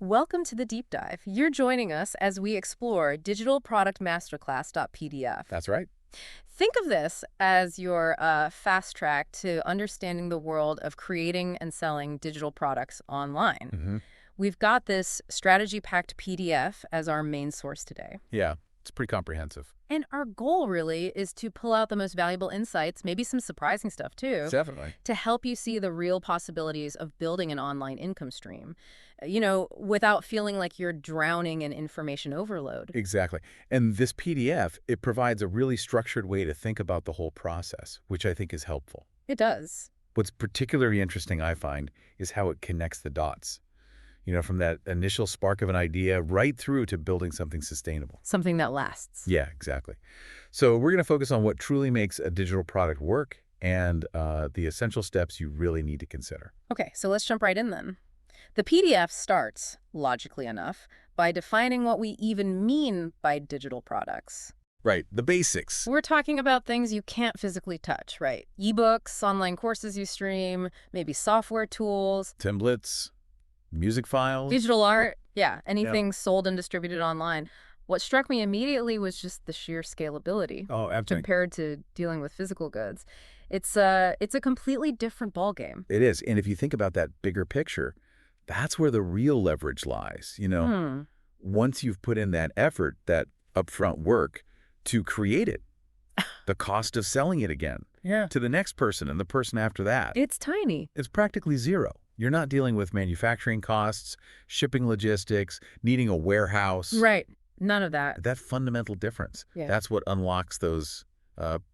Welcome to the deep dive. You're joining us as we explore digitalproductmasterclass.pdf. That's right. Think of this as your fast track to understanding the world of creating and selling digital products online. hmm We've got this strategy-packed PDF as our main source today. Yeah, it's pretty comprehensive. And our goal really is to pull out the most valuable insights, maybe some surprising stuff too, Definitely. to help you see the real possibilities of building an online income stream, without feeling like you're drowning in information overload. Exactly. And this PDF, it provides a really structured way to think about the whole process, which I think is helpful. It does. What's particularly interesting, I find, is how it connects the dots. From that initial spark of an idea right through to building something sustainable. Something that lasts. Yeah, exactly. So we're going to focus on what truly makes a digital product work and the essential steps you really need to consider. Okay, so let's jump right in then. The PDF starts, logically enough, by defining what we even mean by digital products. Right, the basics. We're talking about things you can't physically touch, right? Ebooks, online courses you stream, maybe software tools, Templates, music files. digital art, yeah, anything sold and distributed online. What struck me immediately was just the sheer scalability Oh, absolutely. compared to dealing with physical goods. It's a completely different ballgame. It is. And if you think about that bigger picture, that's where the real leverage lies. Hmm. Once you've put in that effort, that upfront work to create it, the cost of selling it again Yeah. to the next person and the person after that, It's tiny. it's practically zero. You're not dealing with manufacturing costs, shipping logistics, needing a warehouse. Right. None of that. That fundamental difference, Yeah. that's what unlocks those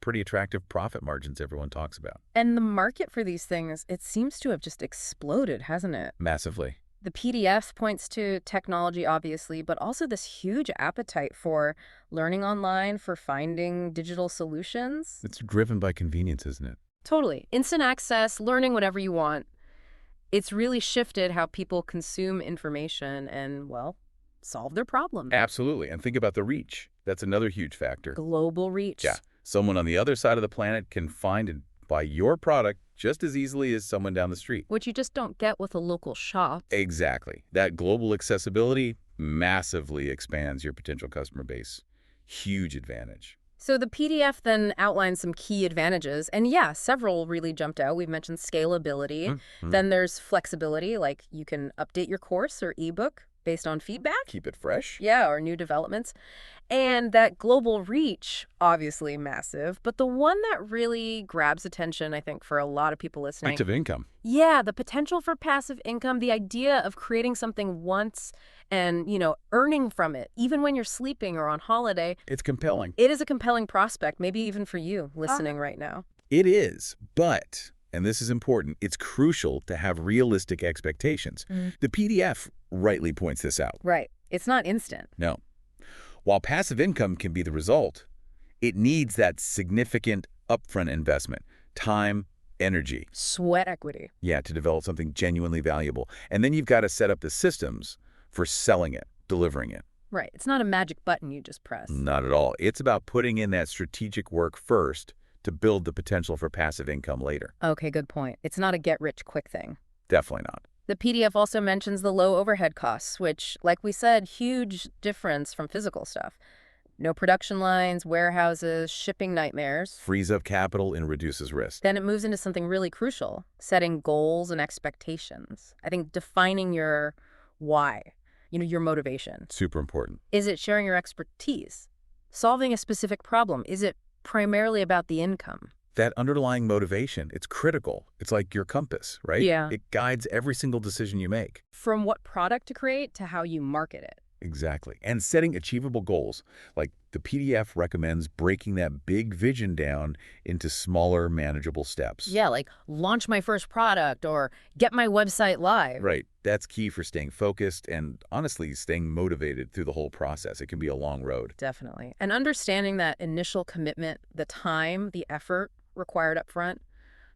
pretty attractive profit margins everyone talks about. And the market for these things, it seems to have just exploded, hasn't it? Massively. The PDF points to technology, obviously, but also this huge appetite for learning online, for finding digital solutions. It's driven by convenience, isn't it? Totally. Instant access, learning whatever you want. It's really shifted how people consume information and, well, solve their problems. Absolutely. And think about the reach. That's another huge factor. Global reach. Yeah. Someone on the other side of the planet can find and buy your product just as easily as someone down the street. Which you just don't get with a local shop. Exactly. That global accessibility massively expands your potential customer base. Huge advantage. So the PDF then outlines some key advantages, and yeah, several really jumped out. We've mentioned scalability. Mhm. Then there's flexibility, like you can update your course or ebook based on feedback. Keep it fresh. Yeah, or new developments. And that global reach, obviously massive, but the one that really grabs attention, I think, for a lot of people listening. Active income. Yeah, the potential for passive income, the idea of creating something once and, earning from it, even when you're sleeping or on holiday. It's compelling. It is a compelling prospect, maybe even for you listening right now. It is, but, and this is important, it's crucial to have realistic expectations. The PDF rightly points this out. Right. It's not instant. No. While passive income can be the result, it needs that significant upfront investment, time, energy, Sweat equity. to develop something genuinely valuable. And then you've got to set up the systems for selling it, delivering it. Right. It's not a magic button you just press. Not at all. It's about putting in that strategic work first to build the potential for passive income later. Okay, good point. It's not a get-rich-quick thing. Definitely not. The PDF also mentions the low overhead costs, which, like we said, huge difference from physical stuff. No production lines, warehouses, shipping nightmares. Frees up capital and reduces risk. Then it moves into something really crucial, setting goals and expectations. I think defining your why, your motivation. Super important. Is it sharing your expertise? Solving a specific problem? Is it primarily about the income? That underlying motivation, it's critical. It's like your compass, right? Yeah. It guides every single decision you make. From what product to create to how you market it. Exactly. And setting achievable goals. Like the PDF recommends breaking that big vision down into smaller, manageable steps. Yeah, like launch my first product or get my website live. Right. That's key for staying focused and honestly staying motivated through the whole process. It can be a long road. Definitely. And understanding that initial commitment, the time, the effort required up front,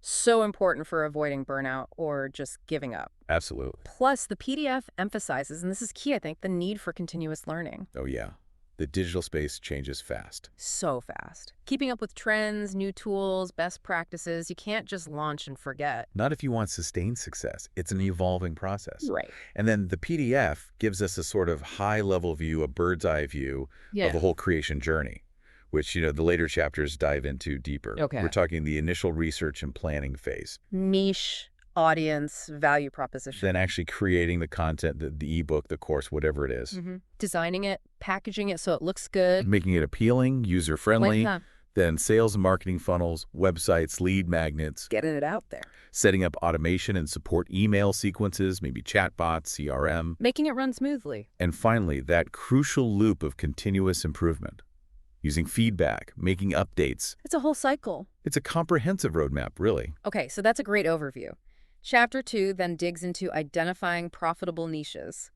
so important for avoiding burnout or just giving up. Absolutely. Plus, the PDF emphasizes, and this is key, I think, the need for continuous learning. Oh, yeah. The digital space changes fast. So fast. Keeping up with trends, new tools, best practices, you can't just launch and forget. Not if you want sustained success. It's an evolving process. Right. And then the PDF gives us a sort of high-level view, a bird's-eye view of the whole creation journey, which, the later chapters dive into deeper. Okay. We're talking the initial research and planning phase. Niche, audience, value proposition. Then actually creating the content, the ebook, the course, whatever it is. Designing it, packaging it so it looks good. Making it appealing, user-friendly. Like, Then sales and marketing funnels, websites, lead magnets. getting it out there. Setting up automation and support email sequences, maybe chatbots, CRM. Making it run smoothly. And finally, that crucial loop of continuous improvement. Using feedback, making updates. It's a whole cycle. It's a comprehensive roadmap, really. Okay, so that's a great overview. Chapter 2 then digs into identifying profitable niches.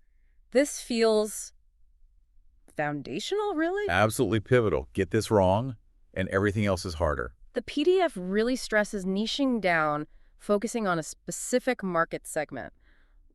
This feels foundational, really? Absolutely pivotal. Get this wrong, and everything else is harder. The PDF really stresses niching down, focusing on a specific market segment.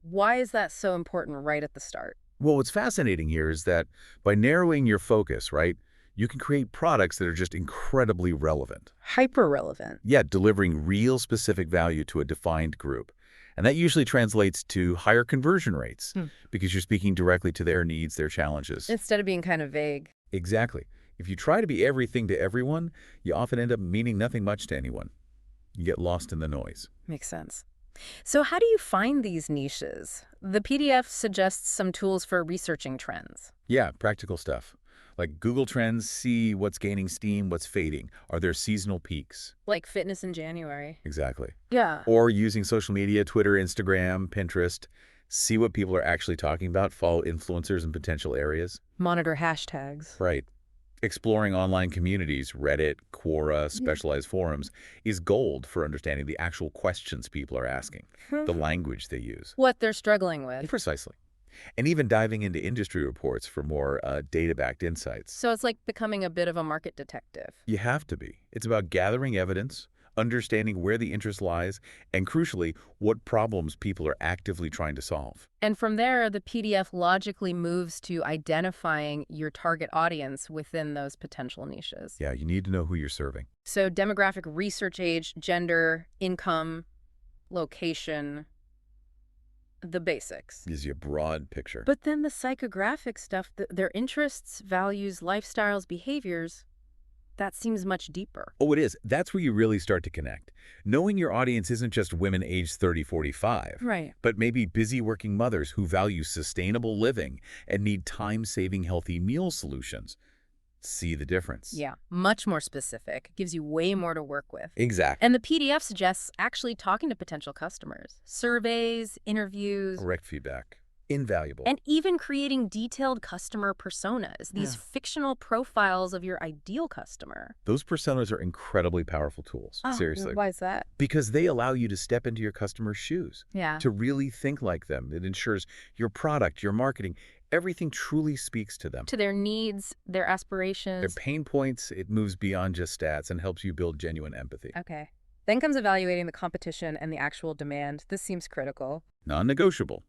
Why is that so important right at the start? Well, what's fascinating here is that by narrowing your focus, right, you can create products that are just incredibly relevant. Hyper-relevant. Yeah, delivering real specific value to a defined group. And that usually translates to higher conversion rates because you're speaking directly to their needs, their challenges. Instead of being kind of vague. Exactly. If you try to be everything to everyone, you often end up meaning nothing much to anyone. You get lost in the noise. Makes sense. So how do you find these niches? The PDF suggests some tools for researching trends. Yeah, practical stuff. Like Google Trends, see what's gaining steam, what's fading. Are there seasonal peaks? Like fitness in January. Exactly. Yeah. Or using social media, Twitter, Instagram, Pinterest. See what people are actually talking about, follow influencers in potential areas. Monitor hashtags. Right. Exploring online communities, Reddit, Quora, specialized forums, is gold for understanding the actual questions people are asking, the language they use. What they're struggling with. Precisely. And even diving into industry reports for more data-backed insights. So it's like becoming a bit of a market detective. You have to be. It's about gathering evidence, understanding where the interest lies, and crucially, what problems people are actively trying to solve. And from there, the PDF logically moves to identifying your target audience within those potential niches. Yeah, you need to know who you're serving. So demographic, research age, gender, income, location, the basics. Gives you a broad picture. But then the psychographic stuff, their interests, values, lifestyles, behaviors, that seems much deeper. Oh, it is. That's where you really start to connect. Knowing your audience isn't just women aged 30, 45. Right. But maybe busy working mothers who value sustainable living and need time-saving healthy meal solutions. See the difference. Yeah, much more specific. Gives you way more to work with. Exactly. And the PDF suggests actually talking to potential customers. Surveys, interviews. Direct feedback. Invaluable. And even creating detailed customer personas, these fictional profiles of your ideal customer. Those personas are incredibly powerful tools. Seriously. Why is that? Because they allow you to step into your customer's shoes. Yeah. To really think like them. It ensures your product, your marketing, everything truly speaks to them. To their needs, their aspirations. Their pain points, it moves beyond just stats and helps you build genuine empathy. Okay. Then comes evaluating the competition and the actual demand. This seems critical. Non-negotiable.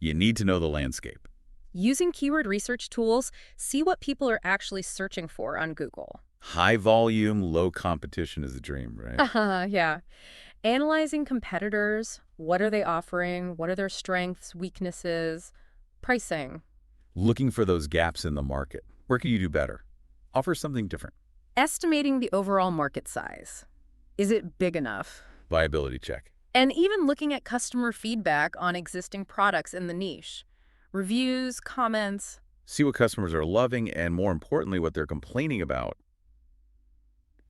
You need to know the landscape. Using keyword research tools, see what people are actually searching for on Google. High volume, low competition is the dream, right? Yeah. Analyzing competitors. What are they offering? What are their strengths, weaknesses, pricing? Looking for those gaps in the market. Where can you do better? Offer something different. Estimating the overall market size. Is it big enough? Viability check. And even looking at customer feedback on existing products in the niche. Reviews, comments. See what customers are loving and, more importantly, what they're complaining about.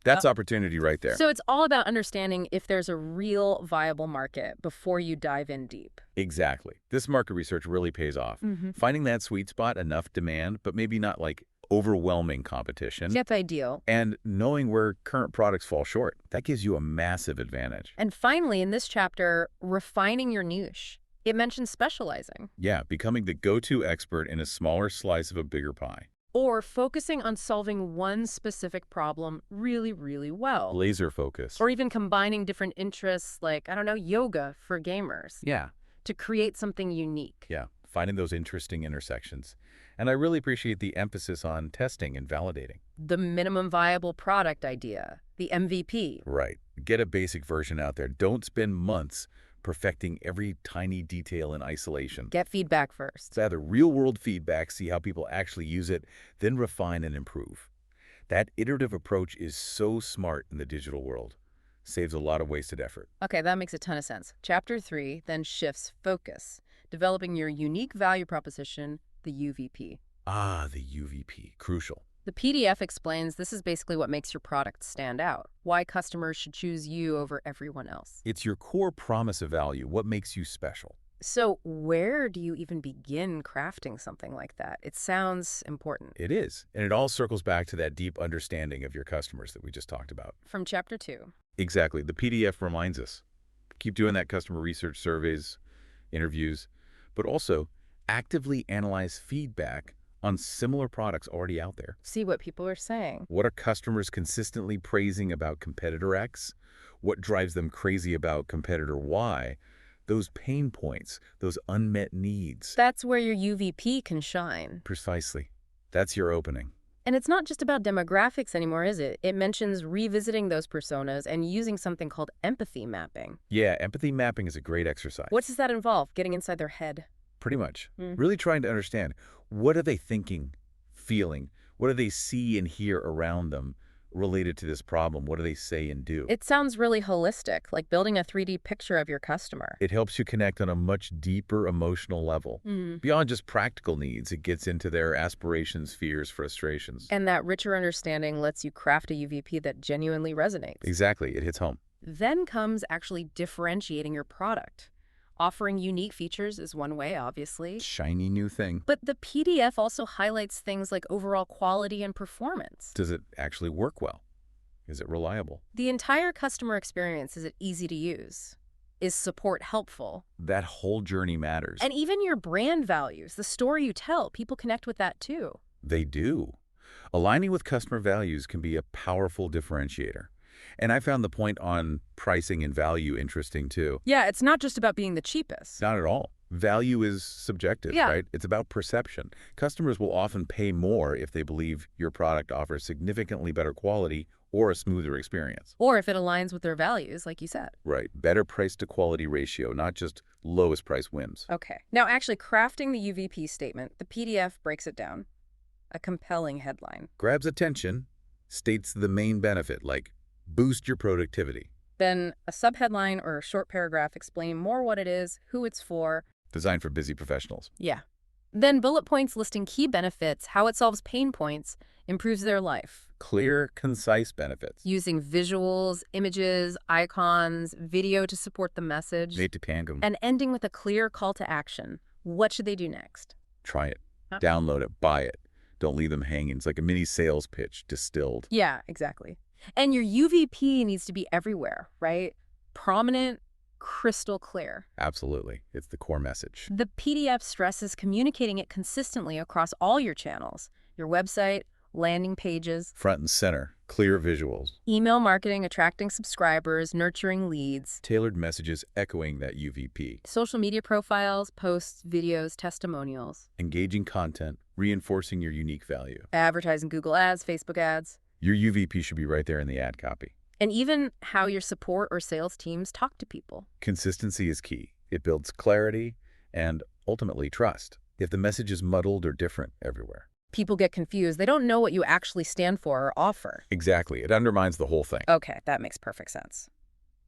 That's opportunity right there. So it's all about understanding if there's a real viable market before you dive in deep. Exactly. This market research really pays off. Finding that sweet spot, enough demand, but maybe not like overwhelming competition. That's ideal. And knowing where current products fall short, that gives you a massive advantage. And finally, in this chapter, refining your niche. It mentions specializing. Yeah, becoming the go-to expert in a smaller slice of a bigger pie. Or focusing on solving one specific problem really, really well. Laser focus. Or even combining different interests like, I don't know, yoga for gamers. Yeah. To create something unique. Yeah. finding those interesting intersections. And I really appreciate the emphasis on testing and validating. The minimum viable product idea, the MVP. Right. Get a basic version out there. Don't spend months perfecting every tiny detail in isolation. Get feedback first. Gather real-world feedback, see how people actually use it, then refine and improve. That iterative approach is so smart in the digital world. Saves a lot of wasted effort. Okay, that makes a ton of sense. Chapter 3 then shifts focus, developing your unique value proposition, the UVP. Ah, the UVP. Crucial. The PDF explains this is basically what makes your product stand out, why customers should choose you over everyone else. It's your core promise of value, what makes you special. So where do you even begin crafting something like that? It sounds important. It is. And it all circles back to that deep understanding of your customers that we just talked about. From Chapter 2. Exactly. The PDF reminds us. Keep doing that customer research surveys, interviews, but also actively analyze feedback on similar products already out there. See what people are saying. What are customers consistently praising about competitor X? What drives them crazy about competitor Y? Those pain points, those unmet needs. That's where your UVP can shine. Precisely. That's your opening. And it's not just about demographics anymore, is it? It mentions revisiting those personas and using something called empathy mapping. Yeah, empathy mapping is a great exercise. What does that involve? Getting inside their head? Pretty much. Really trying to understand, what are they thinking, feeling? What do they see and hear around them related to this problem? What do they say and do? It sounds really holistic, like building a 3D picture of your customer. It helps you connect on a much deeper emotional level. Beyond just practical needs, it gets into their aspirations, fears, frustrations. And that richer understanding lets you craft a UVP that genuinely resonates. Exactly. It hits home. Then comes actually differentiating your product. Offering unique features is one way, obviously. Shiny new thing. But the PDF also highlights things like overall quality and performance. Does it actually work well? Is it reliable? The entire customer experience, is it easy to use? Is support helpful? That whole journey matters. And even your brand values, the story you tell, people connect with that too. They do. Aligning with customer values can be a powerful differentiator. And I found the point on pricing and value interesting too. Yeah, it's not just about being the cheapest. Not at all. Value is subjective, right? It's about perception. Customers will often pay more if they believe your product offers significantly better quality or a smoother experience. Or if it aligns with their values, like you said. Right. Better price to quality ratio, not just lowest price whims. Okay. Now, actually crafting the UVP statement, the PDF breaks it down. A compelling headline. Grabs attention, states the main benefit, like boost your productivity. Then a subheadline or a short paragraph explaining more what it is, who it's for. Designed for busy professionals. Yeah. Then bullet points listing key benefits, how it solves pain points, improves their life. Clear, concise benefits. Using visuals, images, icons, video to support the message. And ending with a clear call to action. What should they do next? Try it. Download it. Buy it. Don't leave them hanging. It's like a mini sales pitch distilled. Yeah, exactly. And your UVP needs to be everywhere, right? Prominent, crystal clear. Absolutely. It's the core message. The PDF stresses communicating it consistently across all your channels, your website, landing pages. Front and center. Clear visuals. Email marketing, attracting subscribers, nurturing leads. Tailored messages echoing that UVP. Social media profiles, posts, videos, testimonials. Engaging content, reinforcing your unique value. Advertising Google ads, Facebook ads. Your UVP should be right there in the ad copy. And even how your support or sales teams talk to people. Consistency is key. It builds clarity and ultimately trust. If the message is muddled or different everywhere, people get confused. They don't know what you actually stand for or offer. Exactly. It undermines the whole thing. Okay, that makes perfect sense.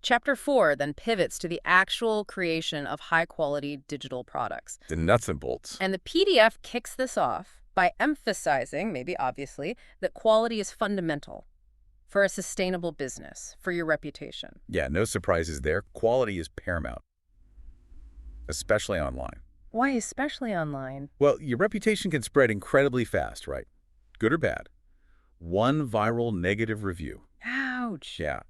Chapter 4 then pivots to the actual creation of high-quality digital products. The nuts and bolts. And the PDF kicks this off by emphasizing, maybe obviously, that quality is fundamental for a sustainable business, for your reputation. Yeah, no surprises there. Quality is paramount, especially online. Why especially online? Well, your reputation can spread incredibly fast, right? Good or bad. One viral negative review. Ouch. Yeah.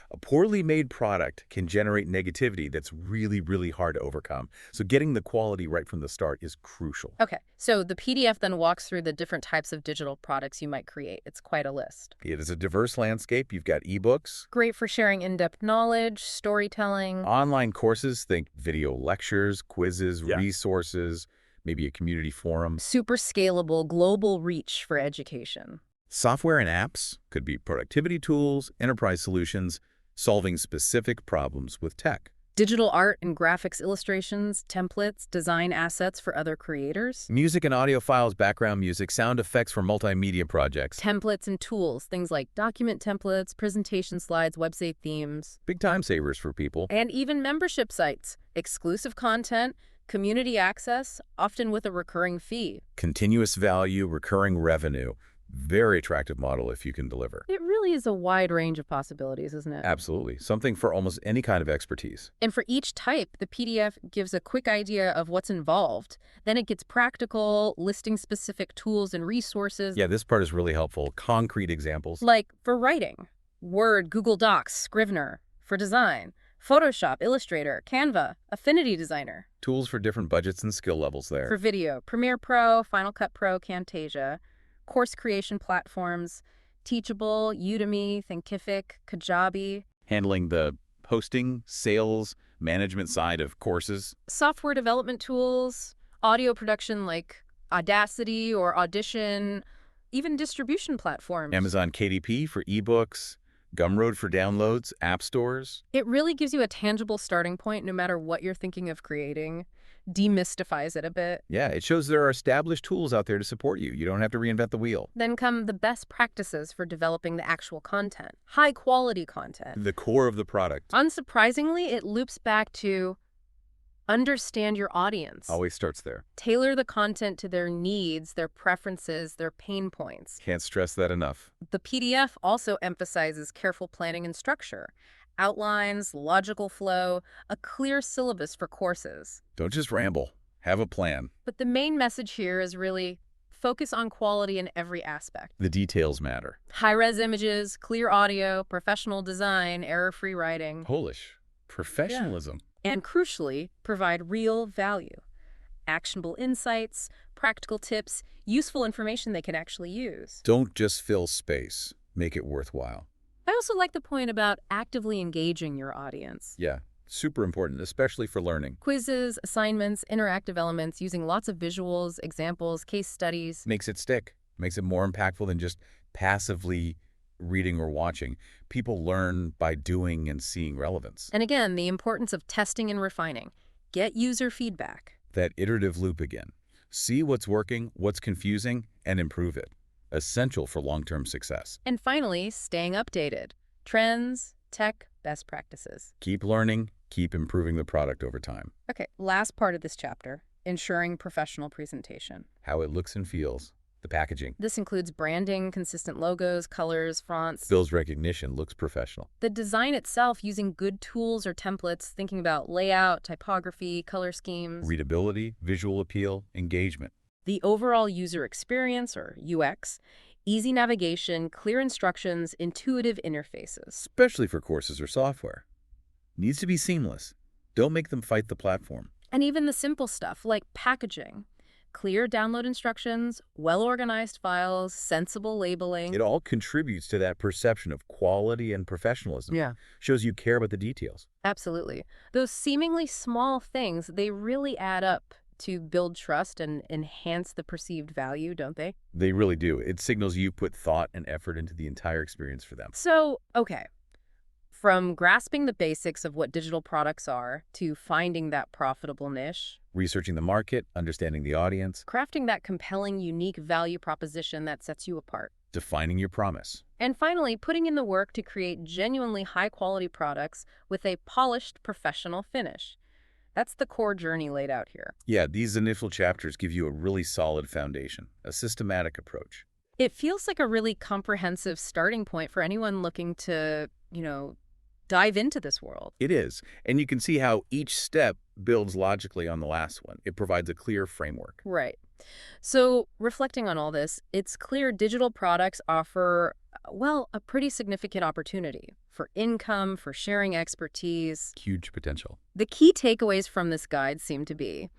A poorly made product can generate negativity that's really, really hard to overcome. So getting the quality right from the start is crucial. Okay, so the PDF then walks through the different types of digital products you might create. It's quite a list. It is a diverse landscape. You've got ebooks. Great for sharing in-depth knowledge, storytelling. Online courses, think video lectures, quizzes, resources, maybe a community forum. Super scalable, global reach for education. Software and apps could be productivity tools, enterprise solutions, solving specific problems with tech. Digital art and graphics illustrations, templates, design assets for other creators. Music and audio files, background music, sound effects for multimedia projects. Templates and tools, things like document templates, presentation slides, website themes. Big time savers for people. And even membership sites, exclusive content, community access, often with a recurring fee. Continuous value, recurring revenue. Very attractive model if you can deliver. It really is a wide range of possibilities, isn't it? Absolutely. Something for almost any kind of expertise. And for each type, the PDF gives a quick idea of what's involved. Then it gets practical, listing specific tools and resources. Yeah, this part is really helpful. Concrete examples. Like for writing, Word, Google Docs, Scrivener. For design, Photoshop, Illustrator, Canva, Affinity Designer. Tools for different budgets and skill levels there. For video, Premiere Pro, Final Cut Pro, Camtasia. Course creation platforms, Teachable, Udemy, Thinkific, Kajabi. Handling the hosting, sales, management side of courses. Software development tools, audio production like Audacity or Audition, even distribution platforms. Amazon KDP for ebooks, Gumroad for downloads, app stores. It really gives you a tangible starting point no matter what you're thinking of creating. Demystifies it a bit. Yeah, it shows there are established tools out there to support you. You don't have to reinvent the wheel. Then come the best practices for developing the actual content. High quality content. The core of the product. Unsurprisingly, it loops back to understand your audience. Always starts there. Tailor the content to their needs, their preferences, their pain points. Can't stress that enough. The PDF also emphasizes careful planning and structure. Outlines, logical flow, a clear syllabus for courses. Don't just ramble. Have a plan. But the main message here is really focus on quality in every aspect. The details matter. High-res images, clear audio, professional design, error-free writing. Polish. Professionalism. Yeah. And crucially, provide real value. Actionable insights, practical tips, useful information they can actually use. Don't just fill space. Make it worthwhile. I also like the point about actively engaging your audience. Yeah, super important, especially for learning. Quizzes, assignments, interactive elements, using lots of visuals, examples, case studies. Makes it stick. Makes it more impactful than just passively reading or watching. People learn by doing and seeing relevance. And again, the importance of testing and refining. Get user feedback. That iterative loop again. See what's working, what's confusing, and improve it. Essential for long-term success. And finally, staying updated. Trends, tech, best practices. Keep learning, keep improving the product over time. Okay, last part of this chapter, ensuring professional presentation. How it looks and feels. The packaging. This includes branding, consistent logos, colors, fonts. Builds recognition, looks professional. The design itself, using good tools or templates, thinking about layout, typography, color schemes. Readability, visual appeal, engagement. The overall user experience, or UX, easy navigation, clear instructions, intuitive interfaces. Especially for courses or software. Needs to be seamless. Don't make them fight the platform. And even the simple stuff like packaging. Clear download instructions, well-organized files, sensible labeling. It all contributes to that perception of quality and professionalism. Yeah. Shows you care about the details. Absolutely. Those seemingly small things, they really add up to build trust and enhance the perceived value, don't they? They really do. It signals you put thought and effort into the entire experience for them. So, okay. From grasping the basics of what digital products are to finding that profitable niche, Researching the market, understanding the audience, crafting that compelling, unique value proposition that sets you apart, defining your promise. and finally, putting in the work to create genuinely high-quality products with a polished, professional finish. That's the core journey laid out here. Yeah, these initial chapters give you a really solid foundation, a systematic approach. It feels like a really comprehensive starting point for anyone looking to, dive into this world. It is, and you can see how each step builds logically on the last one. It provides a clear framework. Right. So, reflecting on all this, it's clear digital products offer, a pretty significant opportunity for income, for sharing expertise. Huge potential. The key takeaways from this guide seem to be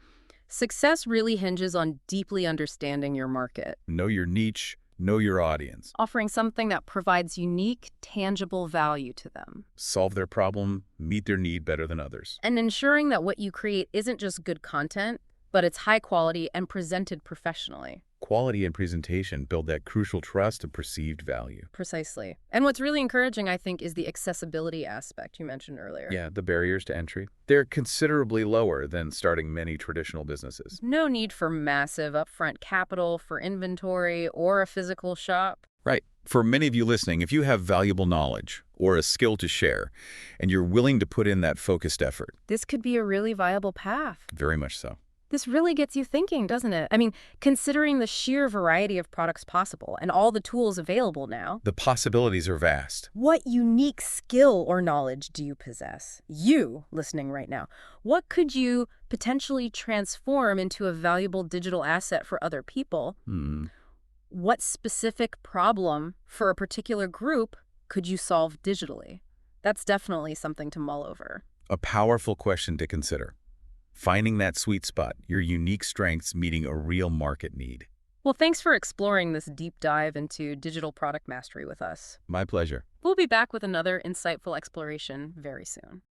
success really hinges on deeply understanding your market, Know your niche, know your audience. offering something that provides unique, tangible value to them, Solve their problem, meet their need better than others. and ensuring that what you create isn't just good content, but it's high quality and presented professionally. Quality and presentation build that crucial trust and perceived value. Precisely. And what's really encouraging, I think, is the accessibility aspect you mentioned earlier. Yeah, the barriers to entry. They're considerably lower than starting many traditional businesses. No need for massive upfront capital for inventory or a physical shop. Right. For many of you listening, if you have valuable knowledge or a skill to share, and you're willing to put in that focused effort, This could be a really viable path. very much so. This really gets you thinking, doesn't it? I mean, considering the sheer variety of products possible and all the tools available now, The possibilities are vast. what unique skill or knowledge do you possess? You, listening right now, what could you potentially transform into a valuable digital asset for other people? What specific problem for a particular group could you solve digitally? That's definitely something to mull over. A powerful question to consider. Finding that sweet spot, your unique strengths meeting a real market need. Well, thanks for exploring this deep dive into digital product mastery with us. My pleasure. We'll be back with another insightful exploration very soon.